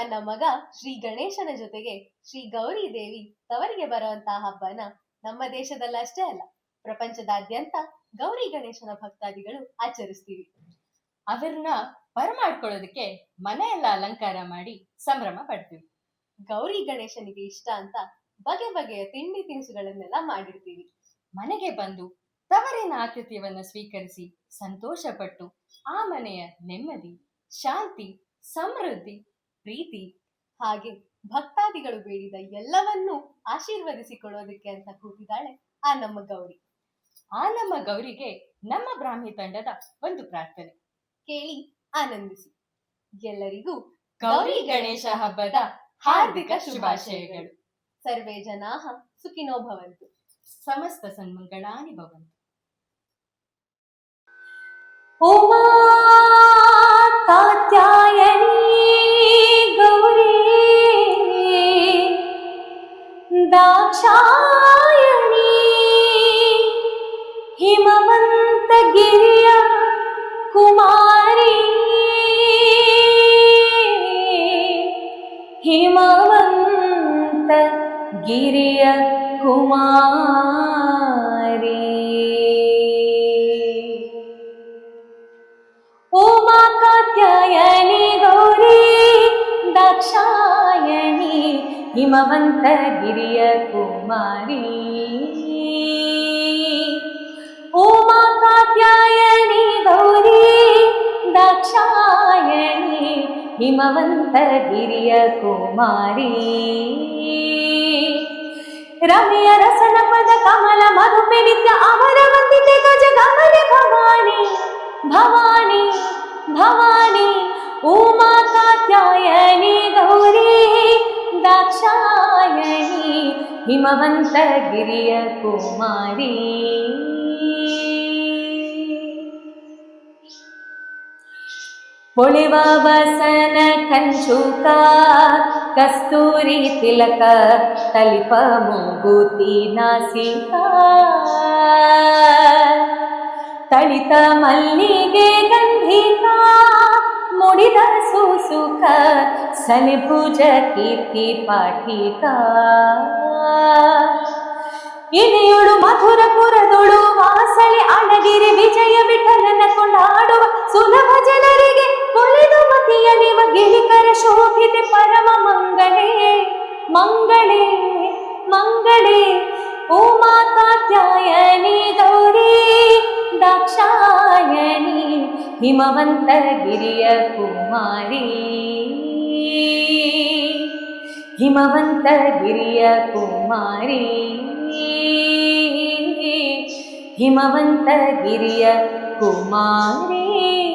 ತನ್ನ ಮಗ ಶ್ರೀ ಗಣೇಶನ ಜೊತೆಗೆ ಶ್ರೀ ಗೌರಿ ದೇವಿ ತವರಿಗೆ ಬರುವಂತಹ ಹಬ್ಬನ ನಮ್ಮ ದೇಶದಲ್ಲಷ್ಟೇ ಅಲ್ಲ, ಪ್ರಪಂಚದಾದ್ಯಂತ ಗೌರಿ ಗಣೇಶನ ಭಕ್ತಾದಿಗಳು ಆಚರಿಸ್ತೀವಿ. ಅವ್ರನ್ನ ಬರಮಾಡ್ಕೊಳ್ಳೋದಕ್ಕೆ ಮನೆಯೆಲ್ಲ ಅಲಂಕಾರ ಮಾಡಿ ಸಂಭ್ರಮ ಪಡ್ತೀವಿ. ಗೌರಿ ಗಣೇಶನಿಗೆ ಇಷ್ಟ ಅಂತ ಬಗೆ ಬಗೆಯ ತಿಂಡಿ ತಿನಿಸುಗಳನ್ನೆಲ್ಲ ಮಾಡಿರ್ತೀವಿ. ಮನೆಗೆ ಬಂದು ತವರಿನ ಆತಿಥ್ಯವನ್ನು ಸ್ವೀಕರಿಸಿ ಸಂತೋಷ ಪಟ್ಟು ಆ ಮನೆಯ ನೆಮ್ಮದಿ, ಶಾಂತಿ, ಸಮೃದ್ಧಿ, ಪ್ರೀತಿ ಹಾಗೆ ಭಕ್ತಾದಿಗಳು ಬೇಡಿದ ಎಲ್ಲವನ್ನೂ ಆಶೀರ್ವದಿಸಿಕೊಳ್ಳೋದಕ್ಕೆ ಅಂತ ಕೂತಿದ್ದಾಳೆ ಆ ನಮ್ಮ ಗೌರಿ. ಆ ನಮ್ಮ ಗೌರಿಗೆ ನಮ್ಮ ಬ್ರಾಹ್ಮಿ ತಂಡದ ಒಂದು ಪ್ರಾರ್ಥನೆ ಕೇಳಿ ಆನಂದಿಸಿ. ಎಲ್ಲರಿಗೂ ಗೌರಿ ಗಣೇಶ ಹಬ್ಬದ ಹಾರ್ದಿಕ ಶುಭಾಶಯಗಳು. ಸರ್ವೇ ಜನಾಃ ಸುಖಿನೋ ಭವಂತು. ಸಮಸ್ತ ಸನ್ಮಂಗಳಾನಿ ಭವಂತು. ಉಮಾ ಕಾತ್ಯಾಯನಿ ಗೌರಿ ದಾಕ್ಷಾಯಣಿ ಹಿಮವಂತ ಗಿರಿಯ ಕುಮಾರಿ ಹಿಮವಂತ ಗಿರಿಯ ಕುಮಾರಿ. ಉಮಾ ಕಾತ್ಯಾಯನಿ ಗೌರಿ ದಾಕ್ಷಾಯಣಿ ಹಿಮವಂತ ಗಿರಿಯ ಕುಮಾರಿ. ಉಮಾ ಕಾತ್ಯಾಯನಿ ಗೌರಿ ದಾಕ್ಷಾಯಣಿ ಹಿಮವಂತ ಗಿರಿಯ ಕುಮಾರಿ. ರಮ್ಯ ರಸನ ಪದ ಕಮಲ ಮಧುಪೆ ನಿತ್ಯ ಅಮರ ವಂದಿತೆ ಗಜ ಗಮನೆ ಭವಾನಿ ಭವಾನಿ ಭವಾನಿ. ಉಮಾ ಕಾತ್ಯಾಯನಿ ಗೌರಿ ದಾಕ್ಷಾಯಣಿ ಹಿಮವಂತ ಗಿರಿಯ ಕುಮಾರಿ. ಹೊಳೆವ ವಸನ ಕಂಚುಕ ಕಸ್ತೂರಿ ತಿಲಕ ತಲಿಪ ಮೂಗುತಿ ನಾಸಿಕ ತಳಿತ ಮಲ್ಲಿಗೆ ಗಂಧಿಕ ಮುಡಿದ ಸುಸುಖ ಸನಿಭುಜ ಕೀರ್ತಿ ಪಾಠಿಕ. ಇನಿಯುಳು ಮಧುರ ಪುರದೊಳು ವಾಸಳೆ ಅಳಗಿರಿ ವಿಜಯ ವಿಠಲನ ಕೊಂಡಾಡುವ ಸುಲಭ ಜನರಿಗೆ ಒಲಿದು ಮತಿಯ ನಿವ ಗಿರಿಕರ ಶೋಭಿತೆ ಪರಮ ಮಂಗಳೇ ಮಂಗಳೇ ಮಂಗಳೇ. ಉಮಾ ಕಾತ್ಯಾಯನಿ ಗೌರಿ ದಾಕ್ಷಾಯಣಿ ಹಿಮವಂತ ಗಿರಿಯ ಕುಮಾರಿ. ಹಿಮವಂತ ಗಿರಿಯ ಕುಮಾರಿ. ಹಿಮವಂತ ಗಿರಿಯ ಕುಮಾರಿ.